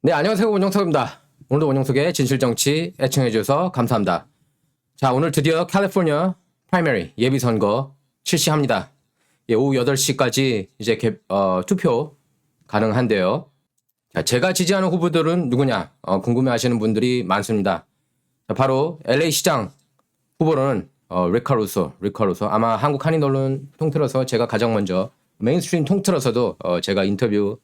네, 안녕하세요. 원영석입니다. 오늘도 원영석의 진실정치 애청해 주셔서 감사합니다. 자, 오늘 드디어 캘리포니아 프라이머리 예비선거 실시합니다. 예, 오후 8시까지 이제 투표 가능한데요. 자, 제가 지지하는 후보들은 누구냐 궁금해 하시는 분들이 많습니다. 자, 바로 LA 시장 후보로는 리카루소 아마 한국 한인 언론 통틀어서 제가 가장 먼저 메인스트림 통틀어서도 제가 인터뷰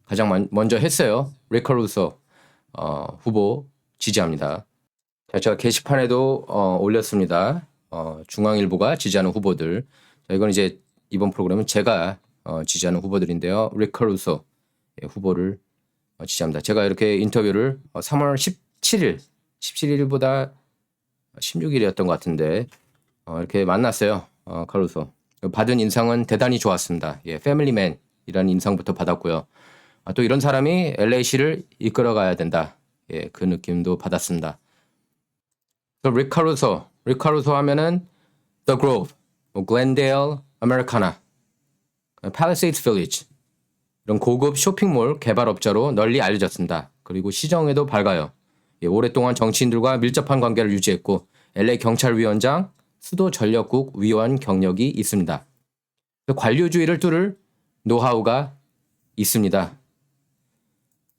가장 먼저 했어요. 리카루소 후보 지지합니다. 자, 제가 게시판에도 올렸습니다. 중앙일보가 지지하는 후보들. 자, 이건 이제 이번 프로그램은 제가 지지하는 후보들인데요. 리카루소 후보를 지지합니다. 제가 이렇게 인터뷰를 3월 17일보다 16일이었던 것 같은데 이렇게 만났어요. 카루소. 받은 인상은 대단히 좋았습니다. 예, 패밀리맨이라는 인상부터 받았고요. 또 이런 사람이 LA시를 이끌어가야 된다. 예, 그 느낌도 받았습니다. 리카루소 하면은 The Grove, 글렌데일, 아메리카나, 팔리세이드 빌리지 이런 고급 쇼핑몰 개발업자로 널리 알려졌습니다. 그리고 시정에도 밝아요. 예, 오랫동안 정치인들과 밀접한 관계를 유지했고 LA 경찰위원장, 수도 전력국 위원 경력이 있습니다. 관료주의를 뚫을 노하우가 있습니다.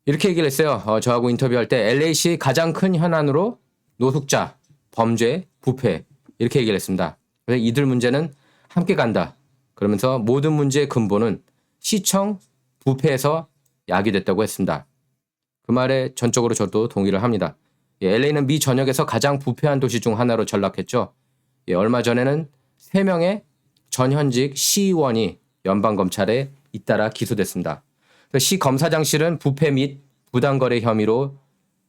이렇게 얘기를 했어요. 저하고 인터뷰할 때 LA시 가장 큰 현안으로 노숙자, 범죄, 부패 이렇게 얘기를 했습니다. 그래서 이들 문제는 함께 간다. 그러면서 모든 문제의 근본은 시청 부패에서 야기됐다고 했습니다. 그 말에 전적으로 저도 동의를 합니다. 예, LA는 미 전역에서 가장 부패한 도시 중 하나로 전락했죠. 예, 얼마 전에는 3명의 전현직 시의원이 연방검찰에 잇따라 기소됐습니다. 시 검사장실은 부패 및 부당거래 혐의로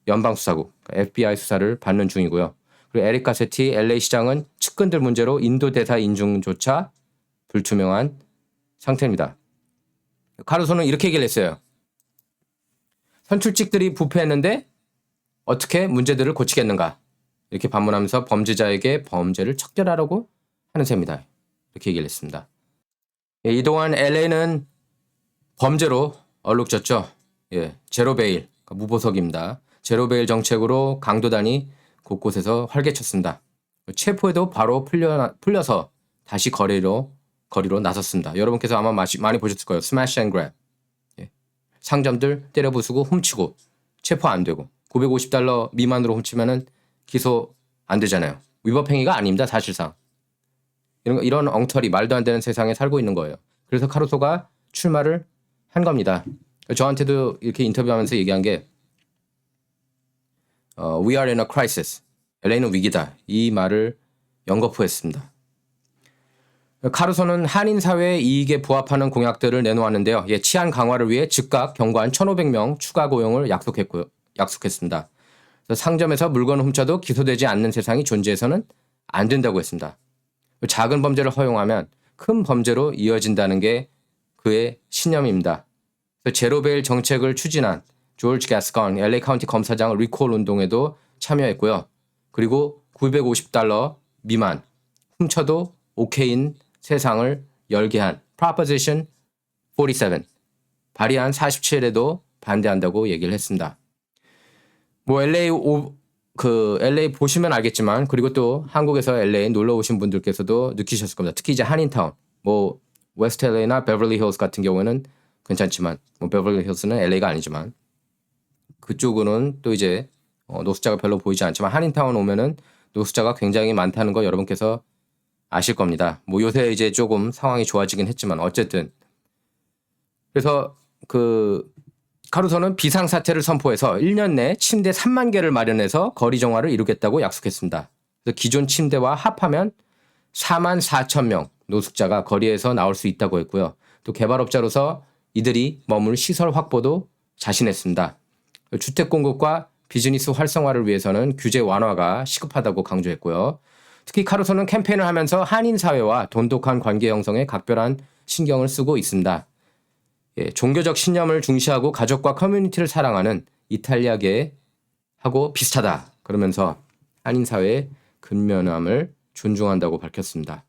연방수사국 FBI 수사를 받는 중이고요. 그리고 에릭 가세티 LA 시장은 측근들 문제로 인도 대사 인중조차 불투명한 상태입니다. 카루소는 이렇게 얘기를 했어요. 선출직들이 부패했는데 어떻게 문제들을 고치겠는가? 이렇게 반문하면서 범죄자에게 범죄를 척결하라고 하는 셈이다. 이렇게 얘기를 했습니다. 예, 이동안 LA는 범죄로 얼룩졌죠. 예, 제로베일, 무보석입니다. 제로베일 정책으로 강도단이 곳곳에서 활개쳤습니다. 체포에도 바로 풀려서 다시 거리로 나섰습니다. 여러분께서 아마 많이 보셨을 거예요. 스매시 앤 그랩. 예, 상점들 때려 부수고 훔치고 체포 안 되고 $950 미만으로 훔치면은 기소 안 되잖아요. 위법행위가 아닙니다. 사실상. 이런 엉터리 말도 안 되는 세상에 살고 있는 거예요. 그래서 카루소가 출마를 한 겁니다. 저한테도 이렇게 인터뷰하면서 얘기한 게 We are in a crisis. LA는 위기다. 이 말을 연거푸했습니다. 카루소는 한인 사회의 이익에 부합하는 공약들을 내놓았는데요. 예, 치안 강화를 위해 즉각 경관 1,500명 추가 고용을 약속했습니다. 상점에서 물건을 훔쳐도 기소되지 않는 세상이 존재해서는 안 된다고 했습니다. 작은 범죄를 허용하면 큰 범죄로 이어진다는 게 그의 신념입니다. 제로베일 정책을 추진한 조지 가스건 LA 카운티 검사장 리콜 운동에도 참여했고요. 그리고 $950 미만 훔쳐도 오케이인 세상을 열게 한 Proposition 47 발의안 47에도 반대한다고 얘기를 했습니다. 뭐 LA 보시면 알겠지만 그리고 또 한국에서 LA 놀러 오신 분들께서도 느끼셨을 겁니다. 특히 이제 한인타운, 뭐 웨스트 LA나 베버리 hills 같은 경우에는 괜찮지만 뭐 베버리 hils는 LA가 아니지만 그쪽은 또 이제 노숙자가 별로 보이지 않지만 한인타운 오면은 노숙자가 굉장히 많다는 거 여러분께서 아실 겁니다. 뭐 요새 이제 조금 상황이 좋아지긴 했지만 어쨌든 그래서 카루소는 비상사태를 선포해서 1년 내 침대 3만 개를 마련해서 거리 정화를 이루겠다고 약속했습니다. 그래서 기존 침대와 합하면 4만 4천 명 노숙자가 거리에서 나올 수 있다고 했고요. 또 개발업자로서 이들이 머물 시설 확보도 자신했습니다. 주택 공급과 비즈니스 활성화를 위해서는 규제 완화가 시급하다고 강조했고요. 특히 카루소는 캠페인을 하면서 한인 사회와 돈독한 관계 형성에 각별한 신경을 쓰고 있습니다. 예, 종교적 신념을 중시하고 가족과 커뮤니티를 사랑하는 이탈리아계하고 비슷하다. 그러면서 한인 사회의 근면함을 존중한다고 밝혔습니다.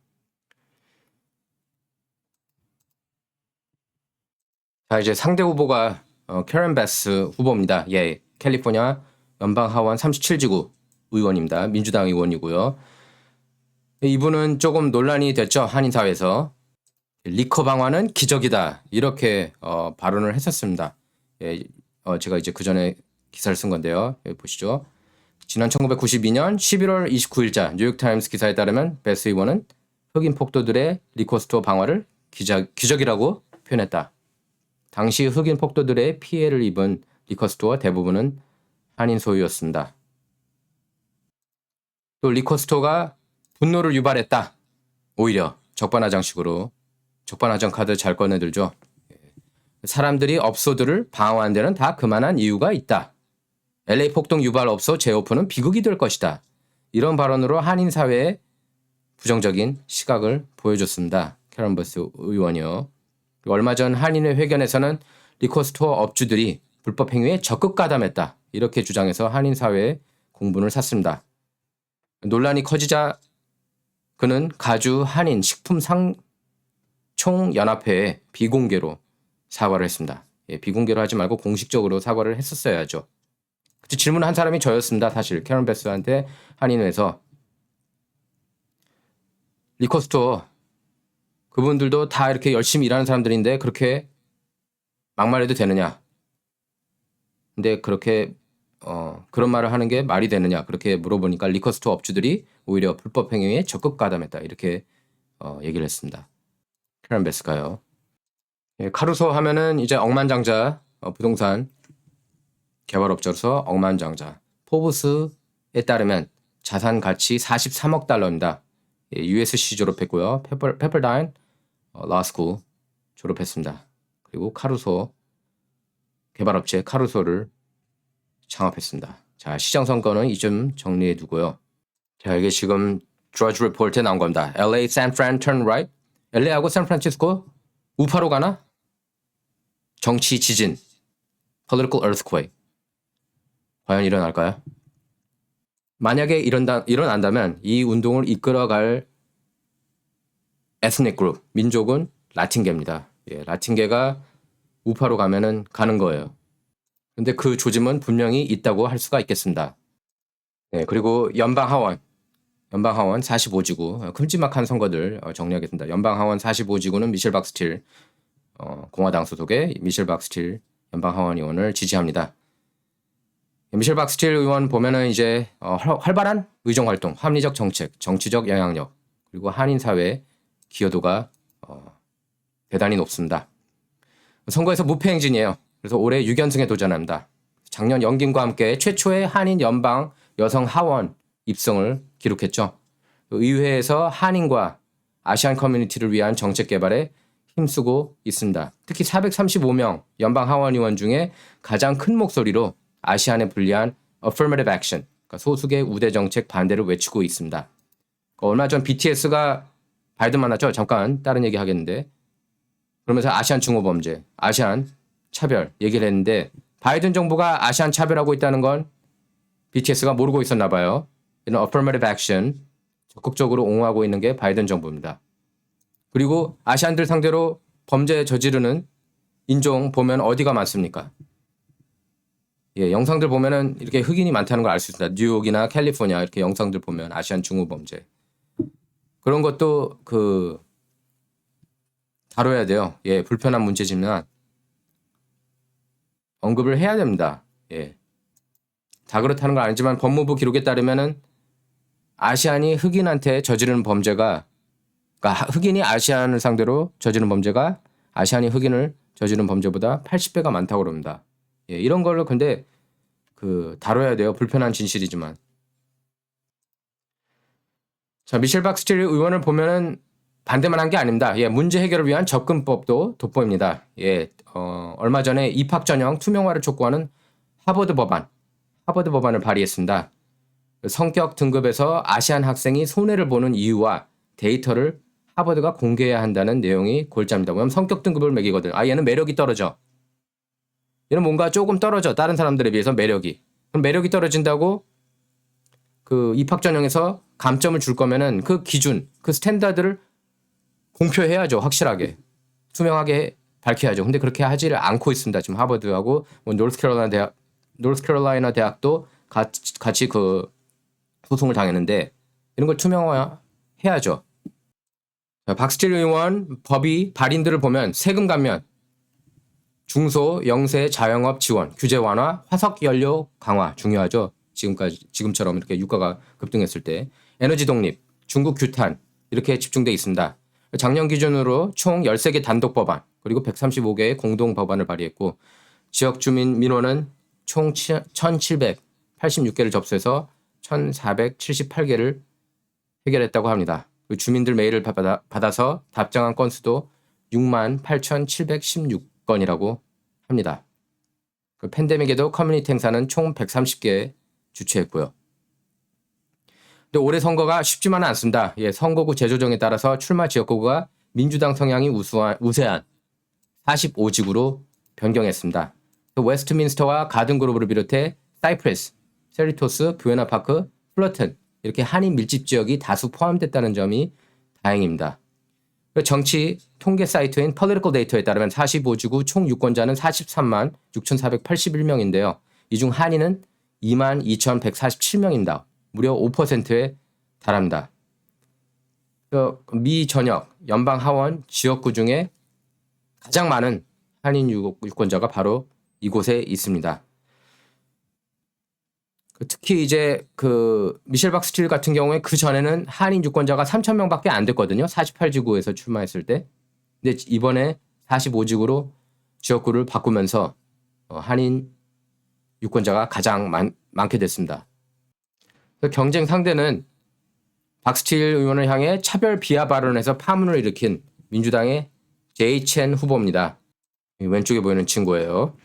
자, 이제 상대 후보가 캐런 베스 후보입니다. 예, 캘리포니아 연방 하원 37지구 의원입니다. 민주당 의원이고요. 이분은 조금 논란이 됐죠. 한인 사회에서. 리커 방화는 기적이다. 이렇게 발언을 했었습니다. 예, 제가 이제 그 전에 기사를 쓴 건데요. 여기 보시죠. 지난 1992년 11월 29일자 뉴욕타임스 기사에 따르면 베스 의원은 흑인 폭도들의 리코스토어 방화를 기적이라고 표현했다. 당시 흑인 폭도들의 피해를 입은 리코스토어 대부분은 한인 소유였습니다. 또 리코스토어가 분노를 유발했다. 오히려 적반하장식으로 적반하장 카드 잘 꺼내들죠. 사람들이 업소들을 방어한 데는 다 그만한 이유가 있다. LA 폭동 유발 업소 재오픈은 비극이 될 것이다. 이런 발언으로 한인 사회에 부정적인 시각을 보여줬습니다. 캐런 베스 의원이요. 얼마 전 한인회 회견에서는 리코스토어 업주들이 불법 행위에 적극 가담했다. 이렇게 주장해서 한인 사회에 공분을 샀습니다. 논란이 커지자 그는 가주 한인 식품상총연합회에 비공개로 사과를 했습니다. 예, 비공개로 하지 말고 공식적으로 사과를 했었어야죠. 질문한 사람이 저였습니다. 사실 캐런 베스한테 한인회에서 리코스토어 그분들도 다 이렇게 열심히 일하는 사람들인데 그렇게 막말해도 되느냐? 근데 그렇게 그런 말을 하는 게 말이 되느냐? 그렇게 물어보니까 리코스토어 업주들이 오히려 불법 행위에 적극 가담했다. 이렇게 얘기를 했습니다. 캐런 베스가요. 예, 카루소 하면은 이제 억만장자 부동산 개발업자로서 억만장자. 포브스에 따르면 자산 가치 43억 달러입니다. 예, USC 졸업했고요. 페퍼다인 라스쿨 졸업했습니다. 그리고 카루소 개발업체 카루소를 창업했습니다. 자, 시장 선거는 이쯤 정리해 두고요. 자, 이게 지금 드러지 리포트에 나온 겁니다. LA, 샌프란, turn right. LA하고 샌프란시스코 우파로 가나? 정치 지진. Political earthquake. 과연 일어날까요? 만약에 일어난다면 이 운동을 이끌어갈 에스닉 그룹, 민족은 라틴계입니다. 예, 라틴계가 우파로 가면은 가는 거예요. 근데 그 조짐은 분명히 있다고 할 수가 있겠습니다. 예, 그리고 연방하원 45지구 큼지막한 선거들 정리하겠습니다. 연방하원 45지구는 미셸 박스틸 공화당 소속의 미셸 박스틸 연방하원 의원을 지지합니다. 미셸 박스틸 의원 보면은 이제 활발한 의정 활동, 합리적 정책, 정치적 영향력, 그리고 한인 사회 기여도가 대단히 높습니다. 선거에서 무패 행진이에요. 그래서 올해 6연승에 도전합니다. 작년 연김과 함께 최초의 한인 연방 여성 하원 입성을 기록했죠. 의회에서 한인과 아시안 커뮤니티를 위한 정책 개발에 힘쓰고 있습니다. 특히 435명 연방 하원 의원 중에 가장 큰 목소리로 아시안에 불리한 affirmative action, 그러니까 소수계 우대 정책 반대를 외치고 있습니다. 얼마 전 BTS가 바이든 만났죠. 잠깐 다른 얘기 하겠는데 그러면서 아시안 증오범죄, 아시안 차별 얘기를 했는데 바이든 정부가 아시안 차별하고 있다는 건 BTS가 모르고 있었나 봐요. 이런 affirmative action 적극적으로 옹호하고 있는 게 바이든 정부입니다. 그리고 아시안들 상대로 범죄 저지르는 인종 보면 어디가 많습니까? 예, 영상들 보면은 이렇게 흑인이 많다는 걸 알 수 있습니다. 뉴욕이나 캘리포니아 이렇게 영상들 보면 아시안 증오 범죄 그런 것도 다뤄야 돼요. 예, 불편한 문제지만 언급을 해야 됩니다. 예, 다 그렇다는 건 아니지만 법무부 기록에 따르면은 아시안이 흑인한테 저지르는 범죄가, 그러니까 흑인이 아시안을 상대로 저지르는 범죄가 아시안이 흑인을 저지르는 범죄보다 80배가 많다고 그럽니다. 예, 이런 걸로 근데 다뤄야 돼요. 불편한 진실이지만. 자, 미셸 박스틸 의원을 보면은 반대만 한 게 아닙니다. 예, 문제 해결을 위한 접근법도 돋보입니다. 예, 얼마 전에 입학 전형 투명화를 촉구하는 하버드 법안을 발의했습니다. 성격 등급에서 아시안 학생이 손해를 보는 이유와 데이터를 하버드가 공개해야 한다는 내용이 골자입니다. 왜냐하면 성격 등급을 매기거든. 얘는 매력이 떨어져. 얘는 뭔가 조금 떨어져. 다른 사람들에 비해서 매력이. 그럼 매력이 떨어진다고 입학 전형에서 감점을 줄 거면은 그 기준, 그 스탠다드를 공표해야죠. 확실하게. 투명하게 밝혀야죠. 근데 그렇게 하지를 않고 있습니다. 지금 하버드하고 뭐 노스캐롤라이나 대학도 같이 그 소송을 당했는데 이런 걸 투명화해야죠. 박스틸 의원 법이 발인들을 보면 세금 감면, 중소 영세 자영업 지원, 규제 완화, 화석 연료 강화 중요하죠. 지금처럼 이렇게 유가가 급등했을 때 에너지 독립, 중국 규탄 이렇게 집중돼 있습니다. 작년 기준으로 총 13개 단독 법안 그리고 135개의 공동 법안을 발의했고 지역 주민 민원은 총 1,786개를 접수해서 1,478개를 해결했다고 합니다. 주민들 메일을 받아서 답장한 건수도 68,716건이라고 합니다. 팬데믹에도 커뮤니티 행사는 총 130개 주최했고요. 근데 올해 선거가 쉽지만은 않습니다. 선거구 재조정에 따라서 출마 지역구가 민주당 성향이 우세한 45지구로 변경했습니다. 웨스트민스터와 가든그로브를 비롯해 사이프레스, 세리토스, 부에나 파크, 플러튼 이렇게 한인 밀집 지역이 다수 포함됐다는 점이 다행입니다. 정치 통계 사이트인 Political Data에 따르면 45지구 총 유권자는 43만 6,481명인데요. 이 중 한인은 2만 2,147명입니다. 무려 5%에 달합니다. 미 전역 연방 하원 지역구 중에 가장 많은 한인 유권자가 바로 이곳에 있습니다. 특히 이제 그 미셸 박스틸 같은 경우에 그 전에는 한인 유권자가 3,000명밖에 안 됐거든요. 48지구에서 출마했을 때. 근데 이번에 45지구로 지역구를 바꾸면서 한인 유권자가 가장 많게 됐습니다. 경쟁 상대는 박스틸 의원을 향해 차별 비하 발언에서 파문을 일으킨 민주당의 제이 첸 후보입니다. 왼쪽에 보이는 친구예요.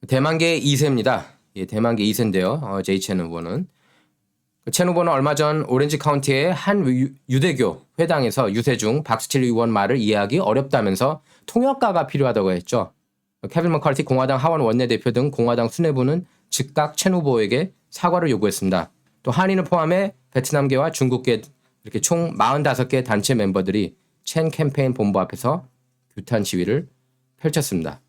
대만계 2세입니다. 대만계 2세인데요. 제이 첸 후보는. 첸 후보는 얼마 전 오렌지 카운티의 한 유대교 회당에서 유세 중 박스틸 의원 말을 이해하기 어렵다면서 통역가가 필요하다고 했죠. 케빈 머카티 공화당 하원 원내대표 등 공화당 수뇌부는 즉각 첸 후보에게 사과를 요구했습니다. 또 한인을 포함해 베트남계와 중국계 이렇게 총 45개 단체 멤버들이 첸 캠페인 본부 앞에서 규탄 시위를 펼쳤습니다.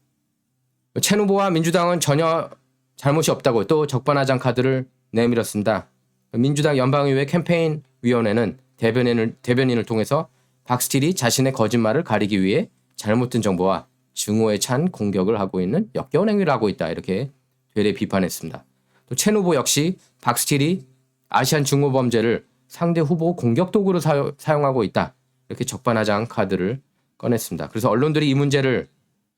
첸 후보와 민주당은 전혀 잘못이 없다고 또 적반하장 카드를 내밀었습니다. 민주당 연방의회 캠페인 위원회는 대변인을 통해서 박스틸이 자신의 거짓말을 가리기 위해 잘못된 정보와 증오에 찬 공격을 하고 있는 역겨운 행위를 하고 있다. 이렇게 되레 비판했습니다. 또 첸 후보 역시 박스틸이 아시안 증오 범죄를 상대 후보 공격 도구로 사용하고 있다. 이렇게 적반하장 카드를 꺼냈습니다. 그래서 언론들이 이 문제를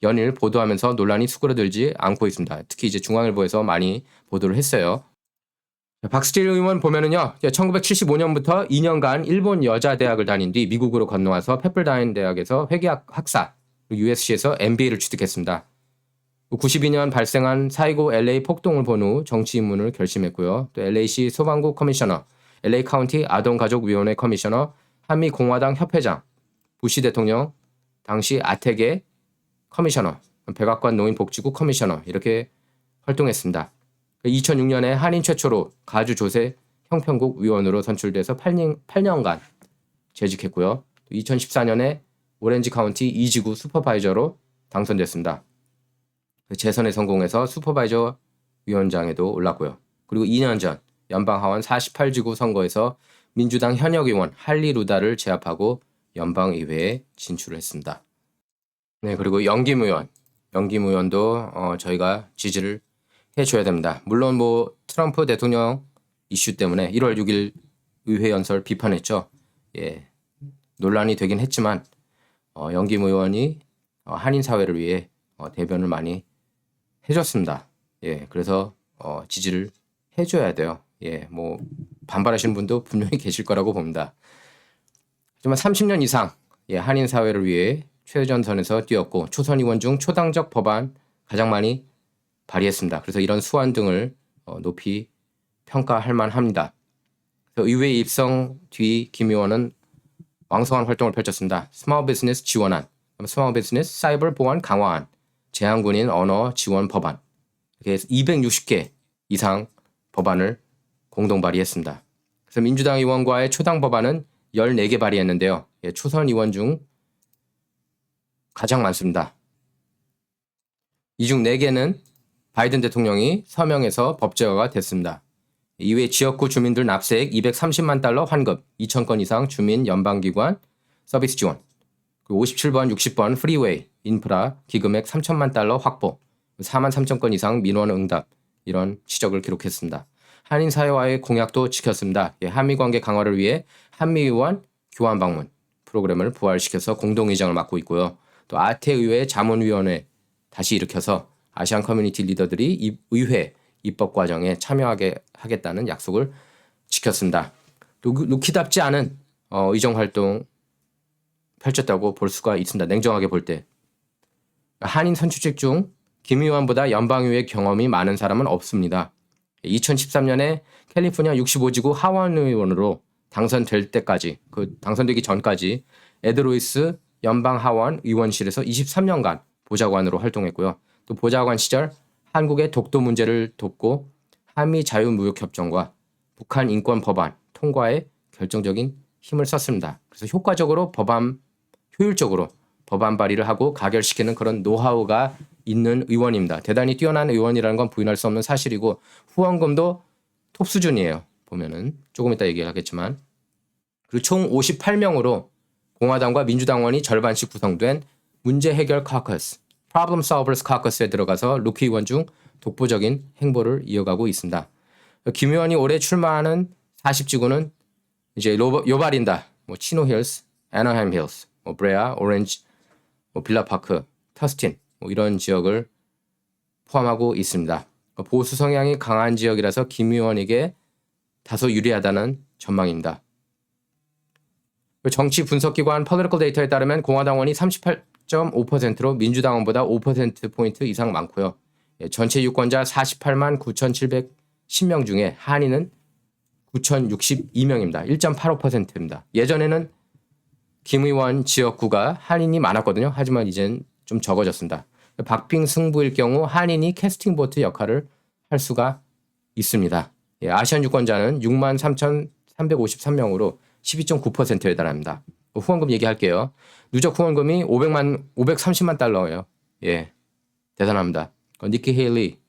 연일 보도하면서 논란이 수그러들지 않고 있습니다. 특히 이제 중앙일보에서 많이 보도를 했어요. 박스틸 의원 보면은요, 1975년부터 2년간 일본 여자대학을 다닌 뒤 미국으로 건너와서 페플다인 대학에서 회계학 학사, USC에서 MBA를 취득했습니다. 92년 발생한 4.29 LA 폭동을 본 후 정치 입문을 결심했고요. 또 LA시 소방국 커미셔너, LA 카운티 아동가족위원회 커미셔너, 한미 공화당 협회장, 부시 대통령 당시 아텍의 커미셔너, 백악관 노인복지국 커미셔너 이렇게 활동했습니다. 2006년에 한인 최초로 가주 조세 형평국 위원으로 선출돼서 8년간 재직했고요. 2014년에 오렌지 카운티 2지구 슈퍼바이저로 당선됐습니다. 재선에 성공해서 슈퍼바이저 위원장에도 올랐고요. 그리고 2년 전 연방하원 48지구 선거에서 민주당 현역 의원 할리 루다를 제압하고 연방의회에 진출을 했습니다. 네, 그리고 영김 의원도 저희가 지지를 해줘야 됩니다. 물론 뭐 트럼프 대통령 이슈 때문에 1월 6일 의회 연설 비판했죠. 논란이 되긴 했지만 영김 의원이 한인 사회를 위해 대변을 많이 해줬습니다. 그래서 지지를 해줘야 돼요. 뭐 반발하시는 분도 분명히 계실 거라고 봅니다. 하지만 30년 이상 한인 사회를 위해 최전선에서 뛰었고 초선 의원 중 초당적 법안 가장 많이 발의했습니다. 그래서 이런 수완 등을 높이 평가할 만합니다. 의회 입성 뒤 김 의원은 왕성한 활동을 펼쳤습니다. 스몰 비즈니스 지원안, 스몰 비즈니스 사이버 보안 강화안, 제한군인 언어 지원 법안 이렇게 260개 이상 법안을 공동 발의했습니다. 그래서 민주당 의원과의 초당 법안은 14개 발의했는데요. 초선 의원 중 가장 많습니다. 이 중 4개는 바이든 대통령이 서명해서 법제화가 됐습니다. 이외 지역구 주민들 납세액 230만 달러 환급, 2,000건 이상 주민 연방기관 서비스 지원, 57번, 60번 프리웨이 인프라 기금액 3천만 달러 확보, 4만 3천 건 이상 민원 응답, 이런 지적을 기록했습니다. 한인 사회와의 공약도 지켰습니다. 한미관계 강화를 위해 한미의원 교환 방문 프로그램을 부활시켜서 공동의장을 맡고 있고요. 또 아태의회 자문위원회 다시 일으켜서 아시안 커뮤니티 리더들이 의회 입법 과정에 참여하게 하겠다는 약속을 지켰습니다. 루키답지 않은 의정 활동 펼쳤다고 볼 수가 있습니다. 냉정하게 볼 때. 한인 선출직 중 김 의원보다 연방의회 경험이 많은 사람은 없습니다. 2013년에 캘리포니아 65지구 하원 의원으로 당선될 때까지, 당선되기 전까지 에드 루이스 연방 하원 의원실에서 23년간 보좌관으로 활동했고요. 또 보좌관 시절 한국의 독도 문제를 돕고 한미 자유무역협정과 북한 인권 법안 통과에 결정적인 힘을 썼습니다. 그래서 효율적으로 법안 발의를 하고 가결시키는 그런 노하우가 있는 의원입니다. 대단히 뛰어난 의원이라는 건 부인할 수 없는 사실이고 후원금도 톱 수준이에요. 보면은 조금 이따 얘기하겠지만. 그리고 총 58명으로 공화당과 민주당원이 절반씩 구성된 문제 해결 카커스, Problem Solvers Caucus에 들어가서 루키 의원 중 독보적인 행보를 이어가고 있습니다. 김 의원이 올해 출마하는 40지구는 이제 요발린다, 치노 힐스, 애너햄 힐스, 브레아, 오렌지, 빌라파크, 터스틴 이런 지역을 포함하고 있습니다. 보수 성향이 강한 지역이라서 김 의원에게 다소 유리하다는 전망입니다. 정치 분석기관 Political Data에 따르면 공화당원이 38.5%로 민주당원보다 5%포인트 이상 많고요. 전체 유권자 48만 9,710명 중에 한인은 9,062명입니다. 1.85%입니다. 예전에는 김 의원 지역구가 한인이 많았거든요. 하지만 이젠 좀 적어졌습니다. 박빙 승부일 경우 한인이 캐스팅 보트 역할을 할 수가 있습니다. 아시안 유권자는 6만 3,353명으로 12.9%에 달합니다. 후원금 얘기할게요. 누적 후원금이 530만 달러예요. 대단합니다. 니키 헤일리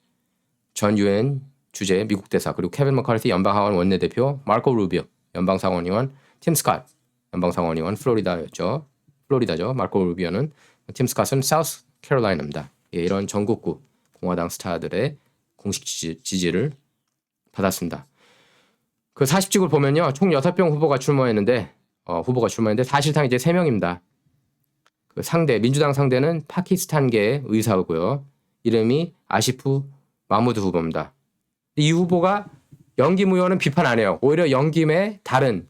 전 유엔 주재 미국 대사, 그리고 케빈 머카르티 연방하원 원내대표, 마르코 루비오 연방상원의원, 팀 스캇 연방상원의원, 플로리다죠. 마르코 루비오는, 팀 스캇은 사우스 캐롤라이나입니다. 이런 전국구 공화당 스타들의 공식 지지를 받았습니다. 그 40직을 보면요, 총 6명 후보가 출마했는데 사실상 이제 3명입니다. 그 민주당 상대는 파키스탄계 의사고요. 이름이 아시프 마무드 후보입니다. 이 후보가 영김 의원은 비판 안 해요. 오히려 영김의 다른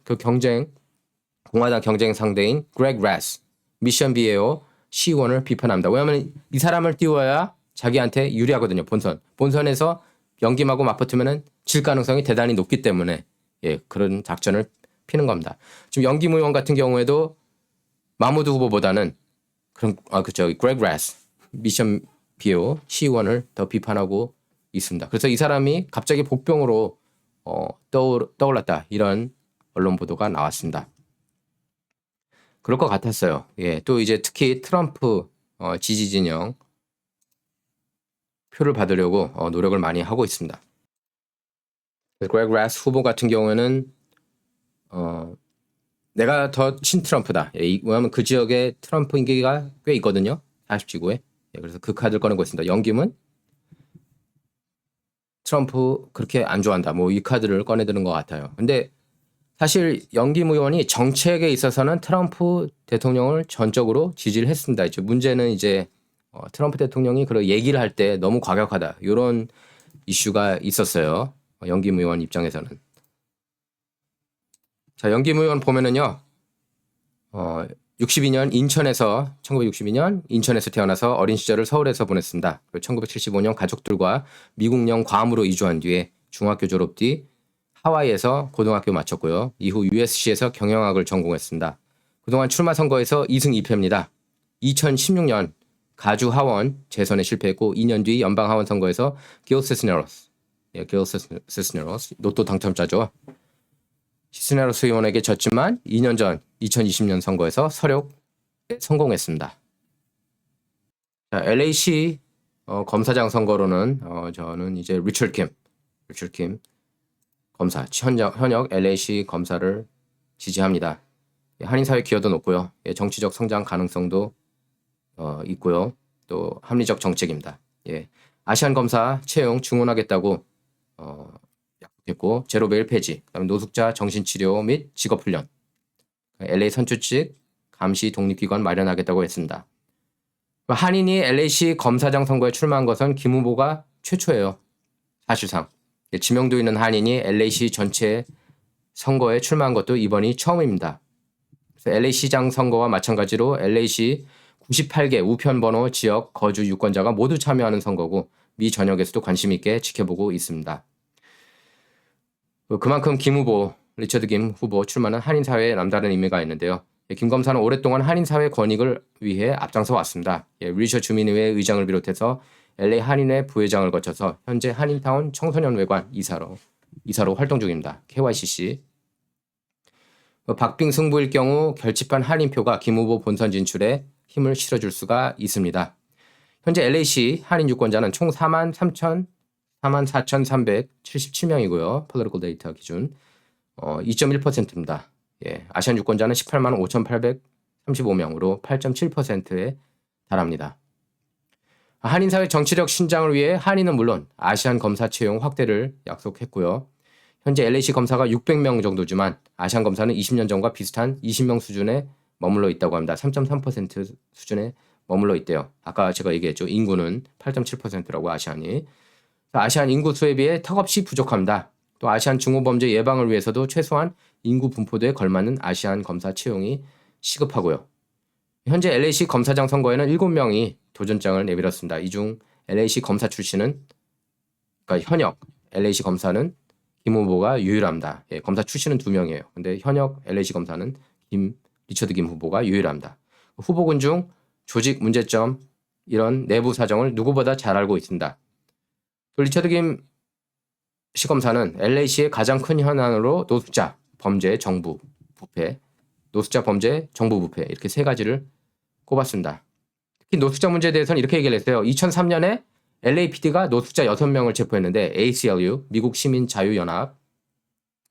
공화당 경쟁 상대인 그렉 라스, 미션 비에오 시의원을 비판합니다. 왜냐하면 이 사람을 띄워야 자기한테 유리하거든요. 본선에서 영김하고 맞붙으면 질 가능성이 대단히 높기 때문에 그런 작전을 피는 겁니다. 지금 영김 의원 같은 경우에도 마무드 후보보다는 그렉 라스, 미션 비에오 시의원을 더 비판하고 있습니다. 그래서 이 사람이 갑자기 복병으로 떠올랐다, 이런 언론 보도가 나왔습니다. 그럴 것 같았어요. 또 이제 특히 트럼프 지지 진영 표를 받으려고 노력을 많이 하고 있습니다. 그렉 라스 후보 같은 경우에는 내가 더 친트럼프다. 왜냐하면 그 지역에 트럼프 인기가 꽤 있거든요. 40지구에. 그래서 그 카드를 꺼내고 있습니다. 영김은 트럼프 그렇게 안 좋아한다, 이 카드를 꺼내드는 것 같아요. 근데 사실 영김 의원이 정책에 있어서는 트럼프 대통령을 전적으로 지지를 했습니다. 이제 문제는 트럼프 대통령이 그런 얘기를 할 때 너무 과격하다, 이런 이슈가 있었어요. 영김 의원 입장에서는. 자, 영김 의원 보면은요, 1962년 인천에서 태어나서 어린 시절을 서울에서 보냈습니다. 1975년 가족들과 미국령 괌으로 이주한 뒤에 중학교 졸업 뒤 하와이에서 고등학교 마쳤고요. 이후 USC에서 경영학을 전공했습니다. 그동안 출마 선거에서 2승 2패입니다. 2016년 가주 하원 재선에 실패했고 2년 뒤 연방 하원 선거에서 길 시스네로스 로또 당첨자죠. 시스네로스 의원에게 졌지만 2년 전 2020년 선거에서 서력에 성공했습니다. 자, LAC 검사장 선거로는 저는 이제 리처드 킴 검사, 현역 LAC 검사를 지지합니다. 예, 한인사회 기여도 높고요. 예, 정치적 성장 가능성도 있고요. 또 합리적 정책입니다. 예, 아시안 검사 채용 증원하겠다고 약속했고 제로베일 폐지, 그다음에 노숙자 정신치료 및 직업훈련, LA 선출직 감시 독립기관 마련하겠다고 했습니다. 한인이 LAC 검사장 선거에 출마한 것은 김 후보가 최초예요. 사실상. 예, 지명도 있는 한인이 LAC 전체 선거에 출마한 것도 이번이 처음입니다. 그래서 LA시장 선거와 마찬가지로 LAC 98개 우편번호 지역 거주 유권자가 모두 참여하는 선거고 미 전역에서도 관심 있게 지켜보고 있습니다. 그만큼 리처드 김 후보 출마는 한인사회에 남다른 의미가 있는데요. 김 검사는 오랫동안 한인사회 권익을 위해 앞장서 왔습니다. 리셔 주민의회 의장을 비롯해서 LA 한인회 부회장을 거쳐서 현재 한인타운 청소년회관 이사로 활동 중입니다. KYCC. 박빙 승부일 경우 결집한 한인표가 김 후보 본선 진출에 힘을 실어줄 수가 있습니다. 현재 LAC 한인 유권자는 총 44,377명이고요. 폴리티컬 데이터 기준 2.1%입니다. 예, 아시안 유권자는 18만 5,835명으로 8.7%에 달합니다. 한인사회 정치력 신장을 위해 한인은 물론 아시안 검사 채용 확대를 약속했고요. 현재 LAC 검사가 600명 정도지만 아시안 검사는 20년 전과 비슷한 20명 수준에 머물러 있다고 합니다. 3.3% 수준에 머물러 있대요. 아까 제가 얘기했죠. 인구는 8.7%라고 아시안이. 아시안 인구 수에 비해 턱없이 부족합니다. 또 아시안 중호범죄 예방을 위해서도 최소한 인구 분포도에 걸맞는 아시안 검사 채용이 시급하고요. 현재 LAC 검사장 선거에는 7명이 도전장을 내밀었습니다. 이 중 LAC 검사 출신은 그러니까 현역 LAC 검사는 김 후보가 유일합니다. 예, 검사 출신은 2명이에요. 근데 현역 LAC 검사는 리처드 김 후보가 유일합니다. 후보군 중 조직 문제점 이런 내부 사정을 누구보다 잘 알고 있습니다. 리처드 김 시검사는 LAC의 가장 큰 현안으로 노숙자 범죄 정부 부패 이렇게 세 가지를 꼽았습니다. 특히 노숙자 문제에 대해서는 이렇게 얘기를 했어요. 2003년에 LAPD가 노숙자 6명을 체포했는데 ACLU, 미국 시민자유연합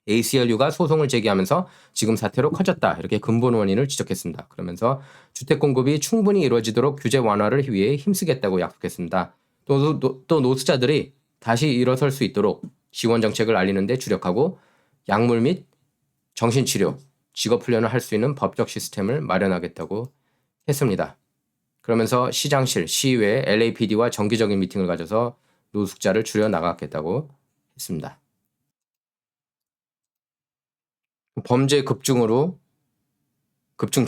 ACLU가 소송을 제기하면서 지금 사태로 커졌다. 이렇게 근본 원인을 지적했습니다. 그러면서 주택 공급이 충분히 이루어지도록 규제 완화를 위해 힘쓰겠다고 약속했습니다. 또 노숙자들이 다시 일어설 수 있도록 지원 정책을 알리는 데 주력하고 약물 및 정신치료, 직업훈련을 할 수 있는 법적 시스템을 마련하겠다고 했습니다. 그러면서 시장실, 시의회, LAPD와 정기적인 미팅을 가져서 노숙자를 줄여나가겠다고 했습니다. 범죄 급증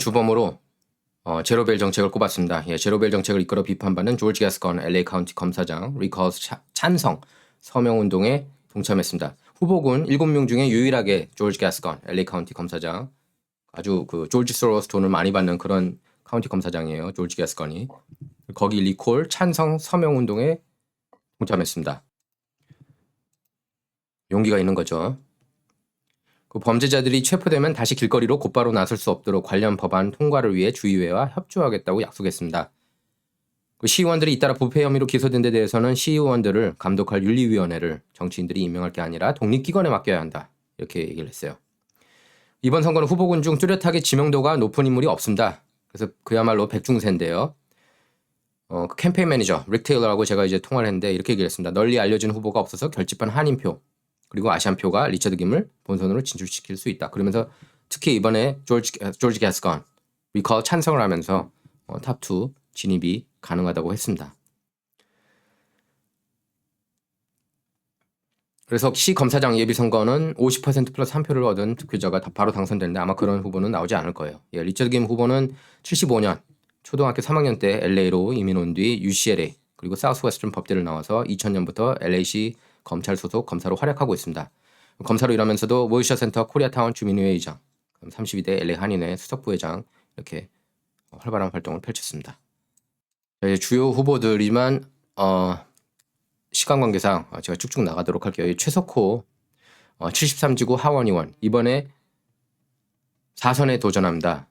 주범으로 제로벨 정책을 꼽았습니다. 예, 제로벨 정책을 이끌어 비판받는 조지 게스건 LA 카운티 검사장 리커스 찬성 서명운동에 동참했습니다. 후보군 7명 중에 유일하게 조지 게스건 LA 카운티 검사장 아주 그 조지 소로스 돈을 많이 받는 그런 카운티 검사장이에요. 조지 게스건이. 거기 리콜 찬성 서명운동에 동참했습니다. 용기가 있는 거죠. 그 범죄자들이 체포되면 다시 길거리로 곧바로 나설 수 없도록 관련 법안 통과를 위해 주의회와 협조하겠다고 약속했습니다. 그 시의원들이 잇따라 부패 혐의로 기소된 데 대해서는 시의원들을 감독할 윤리위원회를 정치인들이 임명할 게 아니라 독립기관에 맡겨야 한다. 이렇게 얘기를 했어요. 이번 선거는 후보군 중 뚜렷하게 지명도가 높은 인물이 없습니다. 그래서 그야말로 백중세인데요. 그 캠페인 매니저 릭 테일러라고 제가 이제 통화를 했는데 이렇게 얘기를 했습니다. 널리 알려진 후보가 없어서 결집한 한인표 그리고 아시안표가 리처드 김을 본선으로 진출시킬 수 있다. 그러면서 특히 이번에 조지 게스건 리콜 찬성을 하면서 탑2 진입이 가능하다고 했습니다. 그래서 시 검사장 예비선거는 50% 플러스 1표를 얻은 득표자가 바로 당선되는데 아마 그런 후보는 나오지 않을 거예요. 예, 리처드 김 후보는 75년 초등학교 3학년 때 LA로 이민 온 뒤 UCLA 그리고 사우스웨스턴 법대를 나와서 2000년부터 LA시 검찰 소속 검사로 활약하고 있습니다. 검사로 일하면서도 모이셔 센터 코리아타운 주민의회 의장, 32대 LA 한인회 수석부회장 이렇게 활발한 활동을 펼쳤습니다. 주요 후보들이지만 시간 관계상 제가 쭉쭉 나가도록 할게요. 최석호 73지구 하원 의원 이번에 4선에 도전합니다.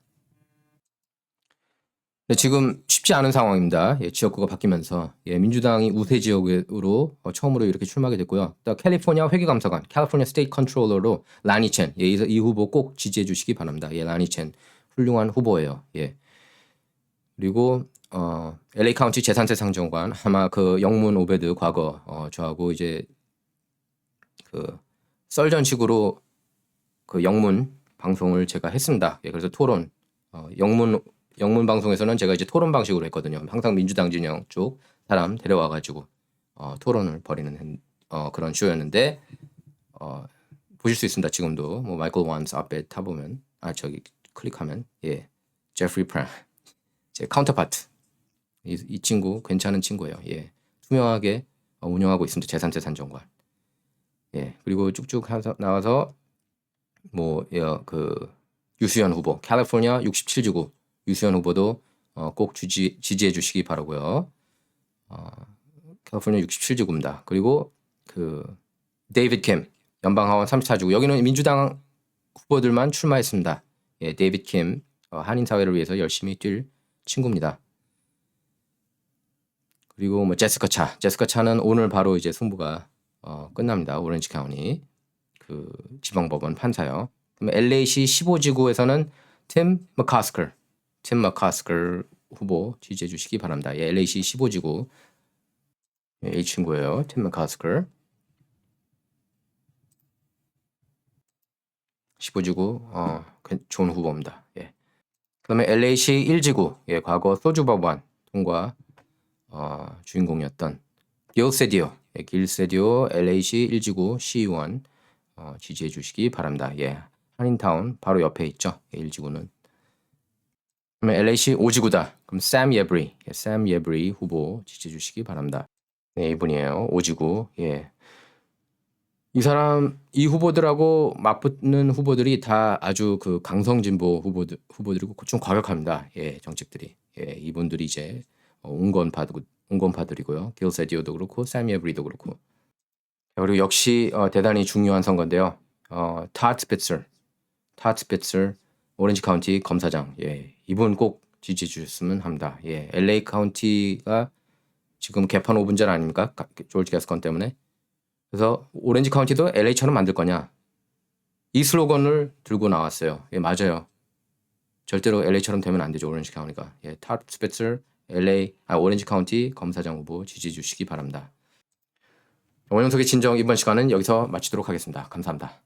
근데 지금 쉽지 않은 상황입니다. 예, 지역구가 바뀌면서 예, 민주당이 우세 지역으로 처음으로 이렇게 출마하게 됐고요. 또 캘리포니아 회계감사관, 캘리포니아 스테이트 컨트롤러로 라니 첸, 예, 이 후보 꼭 지지해 주시기 바랍니다. 예, 라니 첸 훌륭한 후보예요. 예. 그리고 LA 카운티 재산세 상정관 아마 그 영문 오베드 과거 저하고 이제 그 썰전식으로 그 영문 방송을 제가 했습니다. 예, 그래서 토론 영문 방송에서는 제가 이제 토론 방식으로 했거든요. 항상 민주당 진영 쪽 사람 데려와 가지고 토론을 벌이는 그런 쇼였는데 보실 수 있습니다. 지금도 뭐 마이클 원스 앞에 타보면 저기 클릭하면 예 제프리 프랑 제 카운터파트 이 친구 괜찮은 친구예요. 예 투명하게 운영하고 있습니다. 재산세 산정관. 예 그리고 쭉쭉 나와서 뭐 그 유수연 후보 캘리포니아 67지구 유수연 후보도 꼭 지지해 주시기 바라고요. 캘리포니아 67지구입니다. 그리고 그 데이비드 캠 연방하원 34지구 여기는 민주당 후보들만 출마했습니다. 예, 데이비드 캠 한인 사회를 위해서 열심히 뛸 친구입니다. 그리고 뭐 제스카 차는 오늘 바로 이제 승부가 끝납니다. 오렌지 카운티 그 지방법원 판사요. 그럼 LA시 15지구에서는 팀 머카스컬 후보 지지해 주시기 바랍니다. 예, LA시 15지구 예, 이 친구예요. 팀 머카스컬 15지구 좋은 후보입니다. 예. 그다음에 LA시 1지구 예, 과거 소주법안 통과 주인공이었던 길세디오 LA시 1지구 시의원 지지해 주시기 바랍니다. 예. 한인타운 바로 옆에 있죠. 예, 1지구는. 그러면 LA시 5지구다. 그럼 샘 예브리 후보 지지해 주시기 바랍니다. 네, 이분이에요. 5지구. 예. 이 후보들하고 맞붙는 후보들이 다 아주 그 강성 진보 후보들이고 좀 과격합니다. 예, 정책들이. 예, 이분들이 이제 온건파들이고요. 길세디오도 그렇고 샘 예브리도 그렇고. 그리고 역시 대단히 중요한 선거인데요. 타트 스피츠 오렌지 카운티 검사장. 예. 이분 꼭 지지해 주셨으면 합니다. 예. LA 카운티가 지금 개판 5분전 아닙니까? 조지 게스컨 때문에. 그래서 오렌지 카운티도 LA처럼 만들 거냐? 이 슬로건을 들고 나왔어요. 예, 맞아요. 절대로 LA처럼 되면 안 되죠. 오렌지 카운티가. 예, 타트 스피츠 오렌지 카운티 검사장 후보 지지해 주시기 바랍니다. 원영석의 진정 이번 시간은 여기서 마치도록 하겠습니다. 감사합니다.